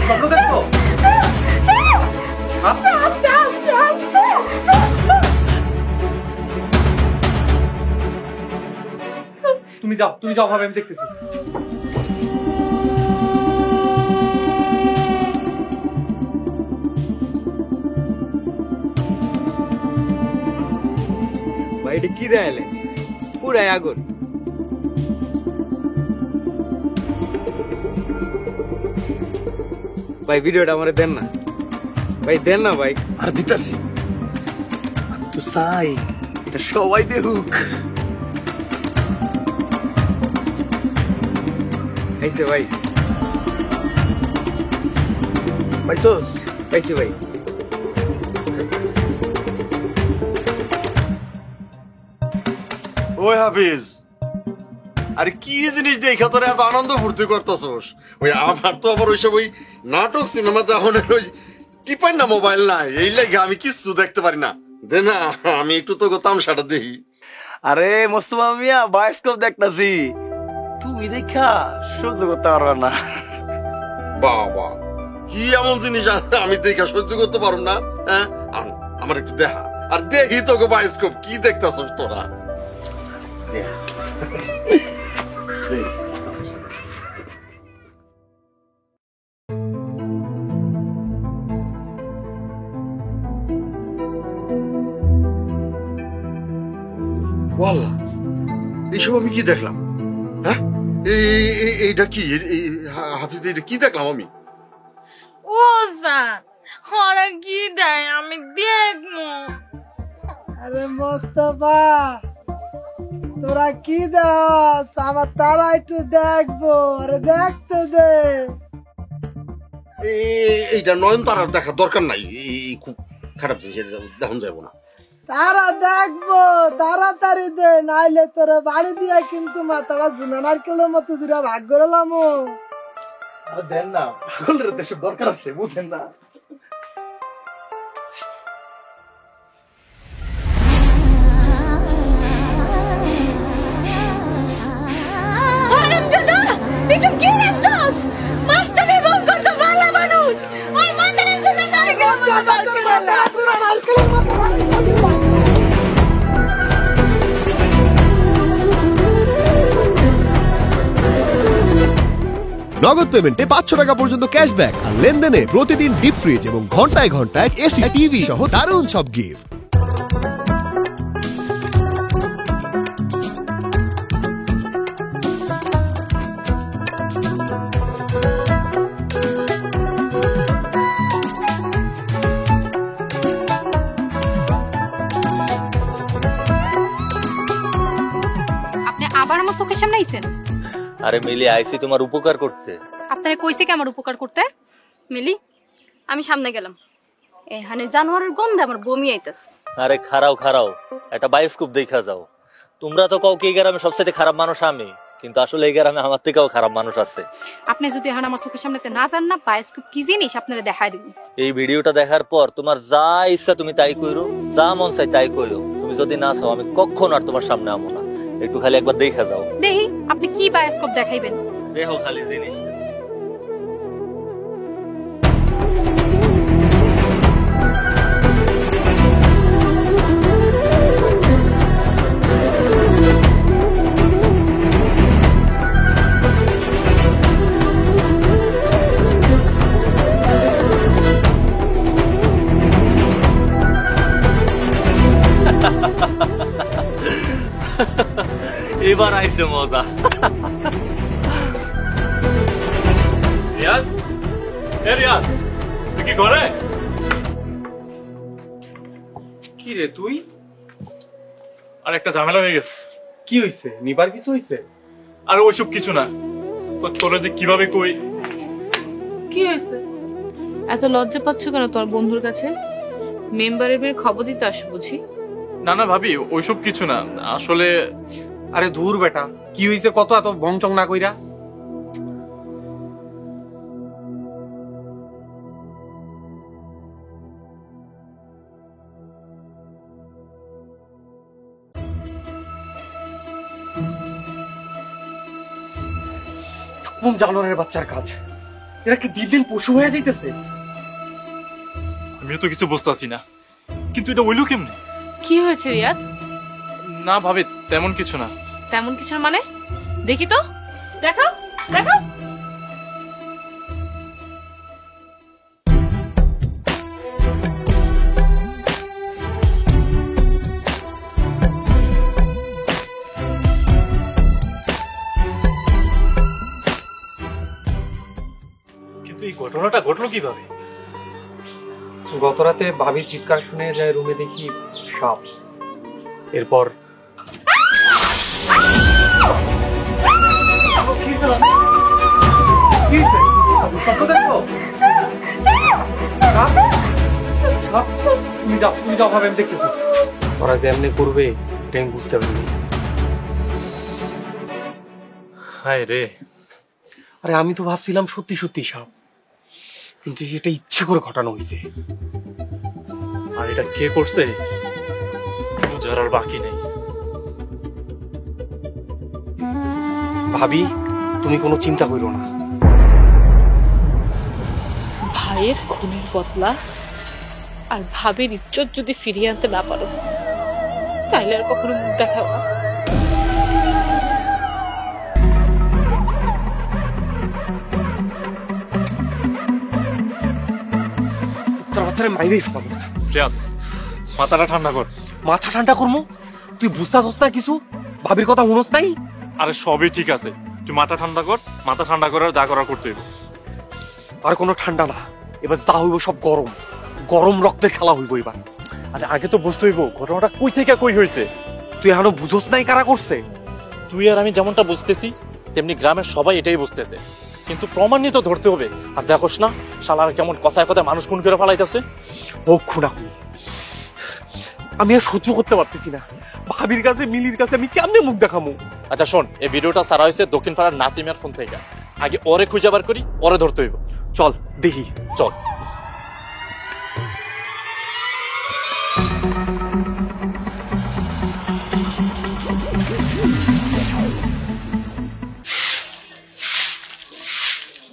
স্বপ্ন দেখছো? তুমি যাও ভাবে, আমি দেখতেছি। ভাই এটা কি দেয়ালে পুরাই আগুন। ভাই ভিডিওটা আমারে দেন না ভাই, দেন না ভাই। আর দিতেছি তো চাই এটা সবাই দেখুক। আইছে ভাই, পাইছোস? পাইছি ভাই। ওই হাফিজ, আরে কি জিনিস দেখা তোরা এত আনন্দ ফুর্তি করতেছস? ওই আমার তো আবার ওইসব ওই নাটক সিনেমা তখন ওই টিপাই না মোবাইল নাই, এই লাগে আমি কিচ্ছু দেখতে পারি না। দে না আমি একটু তো তামসাটা দেখি। আরে মোস্তফা মিয়া বায়োস্কোপ দেখতাছি, তুই দেখা সহ্য করতে পারবা না। বাবা কি এমন জিনিস আছে আমি দেখা সহ্য করতে পারব না? হ্যাঁ আমার একটু দেখা, আর দেখি তোকে বায়োস্কোপ কি দেখতেছস তোরা। দেখা ওয়াল্লাহ এইসব আমি কি দেখলাম? হ্যাঁ এইটা কি হাফিজ, এটা কি দেখলাম আমি? ও জান ওরা কি দেয় আমি দেখবো। আরে মোস্তফা তোরা কি দেখ আমার তারা একটু দেখবো, আরে দেখতে দে। এইটা নয়নতারার দেখার দরকার নাই, এই খুব খারাপ জিনিস, এটা দেখুন যাবো না। তারা দেখবো তাড়াতাড়ি দে, নাইলে তোরা বাড়ি দিয়া কিন্তু মাথাটা ঝুনা নারকেলের মতো দুরা ভাগ করলাম। আরে দেন না, পাগলের দেশে দরকার আছে, বুঝেন না? নগদ পেমেন্টে 500 টাকা পর্যন্ত ক্যাশব্যাক আর লেনদেনে প্রতিদিন ডিপ ফ্রিজ এবং ঘন্টায় ঘন্টায় এসি টিভি সহ দারুণ সব গিফট। আপনি আবার আমার চোখের সামনে আইছেন? আরে মিলি আইসি তোমার উপকার করতে। আপনারে কইছে কি আমার উপকার করতে? মিলি আমি সামনে গেলাম, এখানে জানোয়ারের গন্ধে আমার বমি আইতাস। আরে খারাও একটা বায়োস্কোপ দেখা যাও। তোমরা তো কাউ কি গ্রামে সবচেয়ে খারাপ মানুষ আমি, কিন্তু আসলে এই গ্রামে আমার থেকেও খারাপ মানুষ আছে। আপনি যদি এখন আমার চোখের সামনেতে না যান না, বায়োস্কোপ কি জিনিস আপনারা দেখাই দিব। এই ভিডিওটা দেখার পর তোমার যা ইচ্ছা তুমি তাই কইরো, যা মন চাই তাই কইরো। তুমি যদি না চাও আমি কখনো আর তোমার সামনে আমো না। একটু খালি একবার দেখা যাও। দেখি আপনি কি বায়োস্কোপ দেখাইবেন। দেখো খালি জিনিস। এবার আইছে মজা। রিয়াজ, রিয়াজ তুই কি করে? কি রে তুই? আর একটা ঝামেলা হয়ে গেছে। কি হইছে? নিবার কিছু হইছে? আর ওইসব কিছু না, তো তোরা যে কিভাবে কই। কি হয়েছে? এত লজ্জা পাচ্ছ কেন তোর বন্ধুর কাছে? মেম্বারের মেয়ের খবর দিতে আসো বুঝি? না না ভাবি, ওইসব কিছু না আসলে। আরে দূর বেটা, কি হইছে কত এত বংচং না কইরা? কোন জানোয়ারের বাচ্চার কাজ? এরা কি দিন দিন পশু হয়ে যাইতেছে? আমিও তো কিছু বুঝতেছি না, কিন্তু এটা হইলো কেমনে? কি হয়েছে রিয়াদ? না ভাবে তেমন কিছু না। তেমন কিছু না মানে? দেখি তো, দেখাও দেখাও। কিন্তু এই ঘটনাটা ঘটলো কিভাবে? গত রাতে ভাবির চিৎকার শুনে যায় রুমে, দেখি সাপ। এরপর তুমি যাও ভাবে, আমি দেখতেছি। ওরা যে এমনি করবে এটা আমি বুঝতে পারিনি। হায় রে, আরে আমি তো ভাবছিলাম সত্যি সত্যি সাপ, কিন্তু সেটা ইচ্ছে করে ঘটানো হয়েছে। আর এটা কে করছে বুঝার আর বাকি নেই। ভাবি, তুমি কোনো চিন্তা করো না। ভাইয়ের খুনের বদলা আর ভাবির ইজ্জত যদি ফিরিয়ে আনতে না পারো, তাইলে আর কখনো মুখ দেখাও না। রিয়াদ, মাথাটা ঠান্ডা কর। মাথা ঠান্ডা করবো? তুই বুঝতাছস না কিছু? ভাবির কথা শুনস নাই? আরে সবই ঠিক আছে, তুই মাথা ঠান্ডা কর। মাথা ঠান্ডা করার যা করার করতে হইব। আর কোনো ঠান্ডা না, এবার যা হইব সব গরম গরম রক্তের খেলা হইব এবার। আরে আগে তো বুঝতে হইব ঘটনাটা কই থেকে কই হয়েছে। তুই এখনো বুঝোস নাই কারা করছে? তুই আর আমি যেমনটা বুঝতেছি তেমনি গ্রামের সবাই এটাই বুঝতেছে, কিন্তু প্রমাণ নিয়ে তো ধরতে হবে। আর দেখোস না শালার কেমন কথায় কথায় মানুষ খুন করে ফেলাইতেছে। ও খুনাখুনি আমি আর সহ্য করতে পারতেছি না। ভাবির কাছে মিলির কাছে আমি কেমনে মুখ দেখামু? আচ্ছা শোন, এই ভিডিওটা সারা হয়েছে দক্ষিণ পাড়ার নাসিমের ফোন থেকে। আগে ওরে খুঁজে বার করি, ওরে ধরতে হইব। চল দেখি। চল।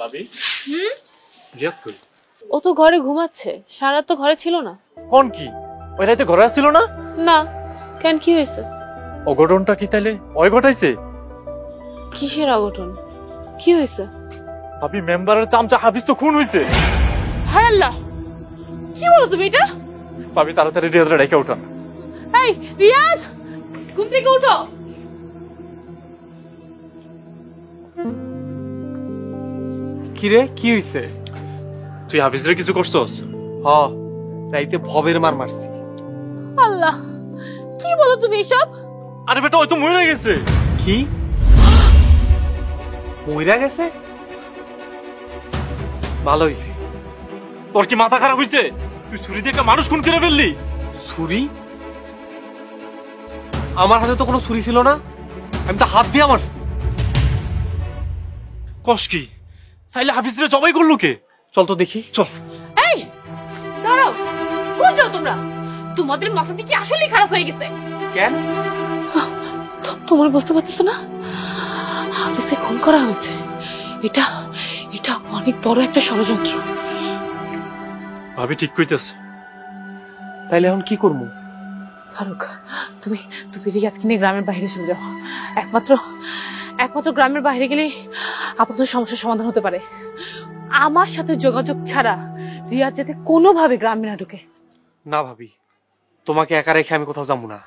ভাবি, রিয়াদ কই? ও তো ঘরে ঘুমাচ্ছে, সারা তো ঘরে ছিল না। কোন কি ওই রাতে ঘরে আসছিল না? না, কেন কি হয়েছে? অঘটনটা কি তাইলে ওই ঘটাইছে? কিসের অঘটন? কি হয়েছে? ভাবি, মেম্বারের চামচা হাফিজ তো খুন হয়েছে। হায় আল্লাহ, কি বলো তুমি এটা? ভাবি তাড়াতাড়ি রিয়াদরা ডেকে উঠান। এই রিয়াদ, ঘুম থেকে উঠো। কিরে, কি হইছে? তুই হাফিজরে কিছু করছস? হ, রাইতে ভবের মার মারছি। আল্লাহ, কি বলো তুমি এসব? আরে বেটা, ওই তো মরে গেছে। কি মইরা গেছে? ভালো হইছে। তোর কি মাথা খারাপ হইছে? তুই ছুরি দিয়ে একটা মানুষ খুন করে ফেললি। ছুরি? আমার হাতে তো কোনো ছুরি ছিল না, আমি তো হাত দিয়ে মারছি। কস কি? তাইলে হাফিজরে জবাই করলো কে? চল তো দেখি। চল। এই দাঁড়াও, কোথায় যাও তোমরা? তোমাদের মাথা কি আসলেই খারাপ হয়ে গেছে? কেন? তোমার বুঝতে পারতেছো না, হাফিজকে খুন করা হয়েছে। এটা এটা অনেক বড় একটা ষড়যন্ত্র। ভাবি ঠিক কইতেছে। তাইলে এখন কি করবো? ফারুক, তুমি তুমি রিয়াদকে নিয়ে গ্রামের বাইরে চলে যাও। একমাত্র গ্রামের বাইরে গেলে আপাতত সমস্যার সমাধান হতে পারে। আমার সাথে যোগাযোগ ছাড়া রিয়াদ যাতে কোনোভাবে গ্রামে না ঢুকে। না ভাবি, তোমাকে একা রেখে আমি কোথাও যাবো না।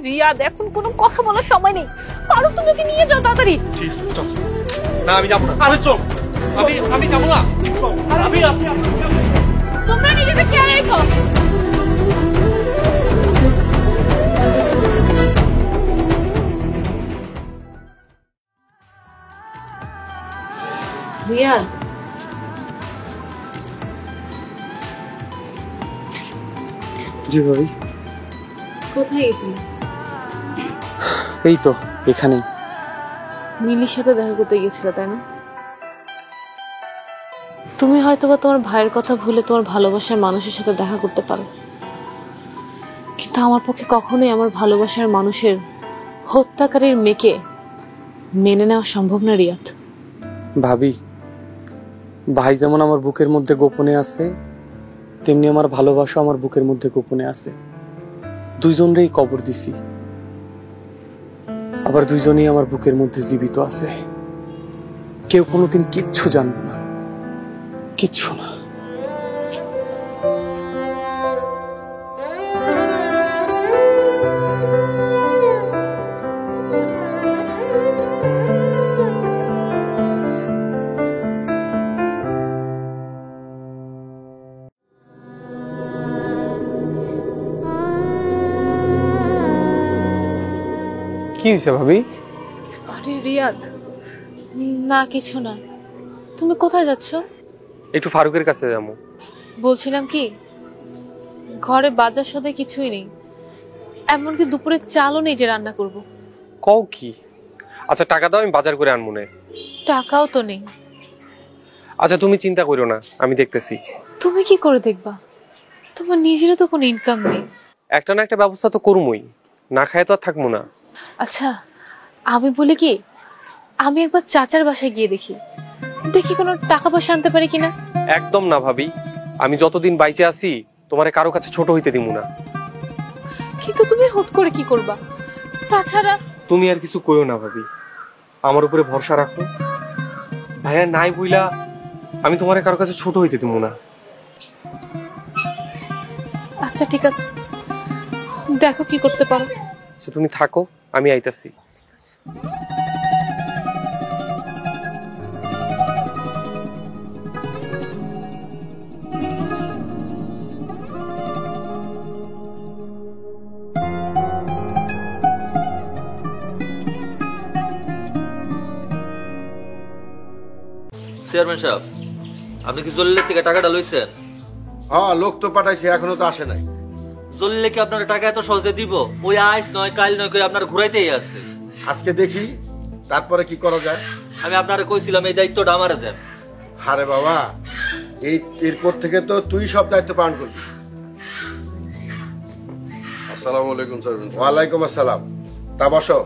রিয়াদ, এখন কোনো কথা বলার সময় নেই। ফারুক, তুমি ওকে নিয়ে যাও তাড়াতাড়ি। ঠিক আছে, চল। না, আমি যাবো না। আরে চল। আমি যাবো না। তোমরা নিজেদের খেয়াল রেখো। রিয়াদ, জি ভাবি। কোথায় গেছিলি? এই তো এখানে। মিলির সাথে দেখা করতে গিয়েছিলে, তাই না? তুমি হয়তোবা তোমার ভাইয়ের কথা ভুলে তোমার ভালোবাসার মানুষের সাথে দেখা করতে পারো, কিন্তু আমার পক্ষে কখনোই আমার ভালোবাসার মানুষের হত্যাকারীর মেয়েকে মেনে নেওয়া সম্ভব না রিয়াদ। ভাবি, ভাই যেমন আমার বুকের মধ্যে গোপনে আছে, তেমনি আমার ভালোবাসা আমার বুকের মধ্যে গোপনে আছে। দুইজনেরই কবর দিছি, আবার দুইজনেই আমার বুকের মধ্যে জীবিত আছে। কেউ কোনোদিন কিচ্ছু জানবে না, কিচ্ছু না। কি হয়েছে ভাবি? আরে রিয়াদ, না কিছু না। তুমি কোথায় যাচ্ছ? একটু ফারুকের কাছে যাবো। বলছিলাম কি, ঘরে বাজার সদাই কিছুই নেই, এমনকি দুপুরে চালও নেই যে রান্না করব। কও কি? আচ্ছা টাকা দাও, আমি বাজার করে আনবো না। টাকাও তো নেই। আচ্ছা তুমি চিন্তা করো না, আমি দেখতেছি। তুমি কি করে দেখবা? তোমার নিজেরও তো কোনো ইনকাম নেই। একটা না একটা ব্যবস্থা তো করবই, না খায় তো আর থাকবো না। আচ্ছা আমি বলি কি, আমি একবার চাচার বাসায় গিয়ে দেখি, দেখি কোনো টাকা পয়সা আনতে পারি কিনা। একদম না ভাবি, আমি যতদিন বাইচে আছি তোমারে কারো কাছে ছোট হইতে দিব না। কিন্তু তুমি হুট করে কি করবা? তাছাড়া তুমি আর কিছু কইও না ভাবি, আমার উপরে ভরসা রাখো। ভাইয়া নাই বইলা আমি তোমারে কারো কাছে ছোট হইতে দিব না। আচ্ছা ঠিক আছে, দেখো কি করতে পারো। আচ্ছা তুমি থাকো, আমি আইতাছি। চেয়ারম্যান সাহেব, আপনি কি জলিলের থেকে টাকাটা লইছেন? হ্যাঁ, লোক তো পাঠাইছি, এখনো তো আসে নাই। জলিলে কি আপনার টাকা এত সহজে দিব? ওই আইস নয় কাল নয় কই আপনার ঘুরাইতেই আছে। আজকে দেখি, তারপরে কি করা যায়। আমি আপনারে কইছিলাম এই দায়িত্বটা আমারে দেন। আরে বাবা, এরপর থেকে তো তুই সব দায়িত্ব পালন করবি। আসসালামু আলাইকুম স্যার। ওয়ালাইকুম আসসালাম। তা বসো।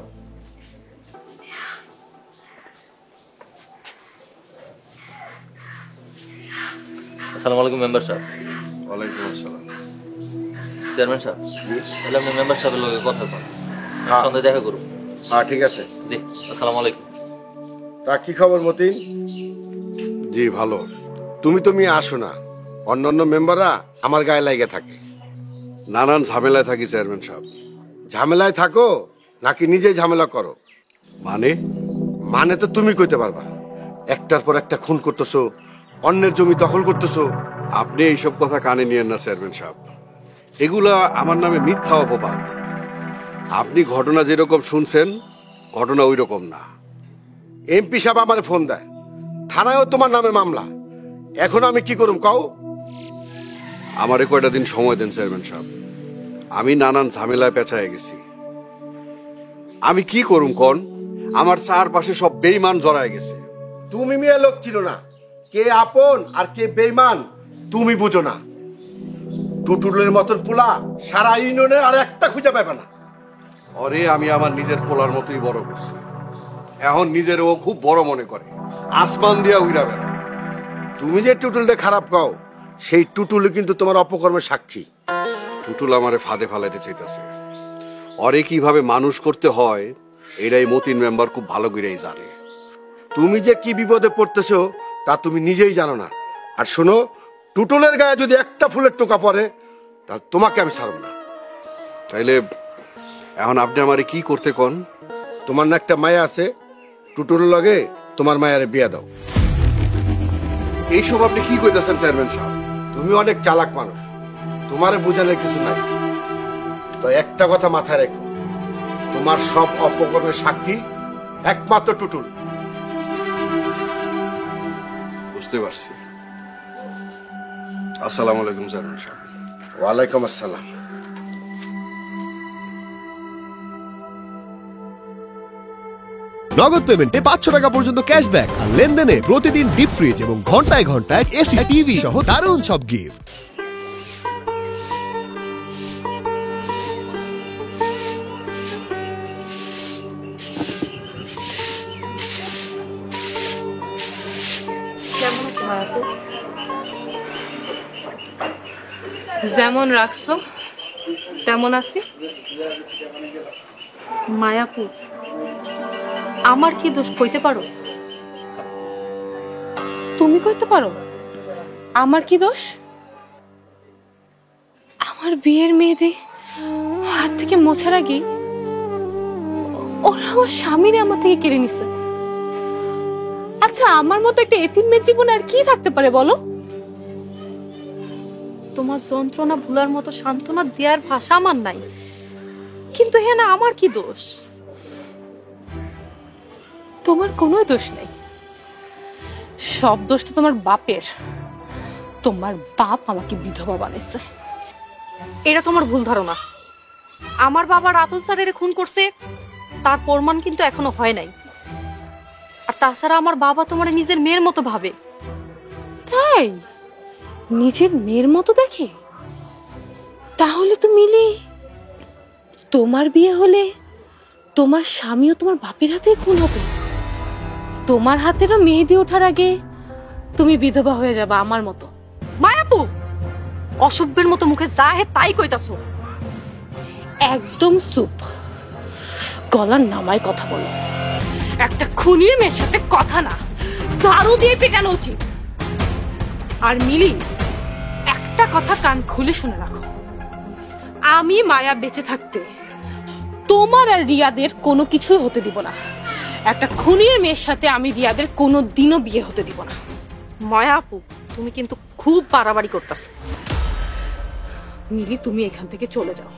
আসসালামু আলাইকুম মেম্বার সাহেব। ওয়ালাইকুম আসসালাম। চেয়ারম্যান সাহেব, তাহলে আপনি মেম্বার সাহেবের লগে কথা বলেন, সন্ধ্যায় দেখা করুন। হ্যাঁ ঠিক আছে। জি, আসসালামু আলাইকুম। তা কি খবর মতিন? জি ভালো। তুমি আসো না, অন্যান্য মেম্বাররা আমার গায়ে লাগে থাকে। নানান ঝামেলায় থাকি চেয়ারম্যান সাহেব। ঝামেলায় থাকো নাকি নিজে ঝামেলা করো? মানে তো তুমি কইতে পারবা। একটার পর একটা খুন করতেছো, অন্যের জমি দখল করতেছো। আপনি এইসব কথা কানে নিয়েন না চেয়ারম্যান সাহেব, এগুলা আমার নামে মিথ্যা অপবাদ। আপনি ঘটনা যেরকম শুনছেন, ঘটনা ওই রকম না। এমপি সাহেব আমার ফোন দেয়, থানায়ও তোমার নামে মামলা। এখন আমি কি করুম কও? আমারে কয়টা দিন সময় দেন চেয়ারম্যান সাহেব, আমি নানান ঝামেলায় পেঁচায় গেছি। আমি কি করুম কোন? আমার চারপাশে সব বেঈমান জড়ায় গেছে। তুমি মেয়ে লোক ছিল না, কে আপন আর কে বেঈমান তুমি বুঝো না। টুটুলের মতন পোলা সারা ইউনিয়নে আর একটা খুঁজে পাবে না। অরে আমি আমার নিজের পোলার মতোই বড় করছি, এখন নিজের ও খুব বড় মনে করে, আসমান দিয়া উইরা বেড়া। তুমি যে টুটুলটা খারাপ কও, সেই টুটুল কিন্তু তোমার অপকর্মের সাক্ষী। টুটুল আমারে ফাঁদে ফালাইতে চাইতেছে। অরে কিভাবে মানুষ করতে হয় এটাই মতিন মেম্বার খুব ভালো করেই জানে। তুমি যে কি বিপদে পড়তেছো তা তুমি নিজেই জানো না। আর শোনো, টুটুলের গায়ে যদি একটা ফুলের টোকা পড়ে তাহলে তোমাকে আমি ছাড়ব না। তাইলে এখন আপনি আমারে কি করতে কোন? তোমার না একটা মায়া আছে, টুটুলের লগে তোমার মায়ারে বিয়া দাও। এইসব আপনি কি কইতেছেন চেয়ারম্যান সাহেব? তুমি অনেক চালাক মানুষ, তোমারে বোঝানোর কিছু নাই। তো একটা কথা মাথায় রেখো, তোমার সব অপকর্মের সাক্ষী একমাত্র টুটুল। বুঝতে পারছি। আসসালামু আলাইকুম চেয়ারম্যান সাহেব। ওয়ালাইকুম আসসালাম। নগদ পেমেন্টে 500 টাকা পর্যন্ত ক্যাশব্যাক আর লেনদেনে প্রতিদিন ডিপ ফ্রিজ এবং ঘন্টায় ঘন্টায় এসি টিভি সহ দারুণ সব গিফট। কেমন আছো ভাইয়া? মায়াপুর, যেমন রাখছো তেমন আছি। মায়াপুর, আমার কি দোষ কইতে পারো? তুমি কইতে পারো আমার কি দোষ? আমার বিয়ের মেয়েদের হাত থেকে মোছার আগে ওরা আমার স্বামীরে আমার থেকে কেড়ে নিছে। আচ্ছা, আমার মতো একটা এতিম মেয়ের জীবনে আর কি থাকতে পারে বলো? তোমার যন্ত্রণা ভুলার মতো সান্ত্বনা দেওয়ার ভাষা আমার নাই, কিন্তু হ্যাঁ না, আমার কি দোষ? তোমার কোনো দোষ নেই, সব দোষ তো তোমার বাপের। তোমার বাপ আমাকে বিধবা বানাইছে। এটা তোমার ভুল ধারণা। আমার বাবা রাতুল স্যারের খুন করছে, তার প্রমাণ কিন্তু এখনো হয় নাই। আর তাছাড়া আমার বাবা তোমার নিজের মেয়ের মতো ভাবে। তাই নিজের মেয়ের মতো দেখে? তাহলে তো মিলি, তোমার বিয়ে হলে তোমার স্বামীও তোমার বাপের হাতে খুন হবে। তোমার হাতেরও মেহেদি ওঠার আগে তুমি বিধবা হয়ে যাবে আমার মতো। মায়াপু, অসভ্যের মতো মুখে যা হে তাই কইতাছো। একদম চুপ, গলার নামায় কথা বলো। একটা খুনির মেয়ের সাথে কথা না, ঝাড়ু দিয়ে পেটানো উচিত। আর মিলি, একটা কথা কান খুলে শুনে রাখো, আমি মায়া বেঁচে থাকতে তোমার আর রিয়াদের কোনো কিছুই হতে দিব না। একটা খুনির মেয়ের সাথে আমি রিয়াদের কোনো দিনও বিয়ে হতে দিব না। মায়াপু, তুমি কিন্তু খুব বাড়াবাড়ি করতেছো। মিলি, তুমি এখান থেকে চলে যাও,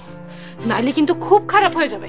নাইলে কিন্তু খুব খারাপ হয়ে যাবে।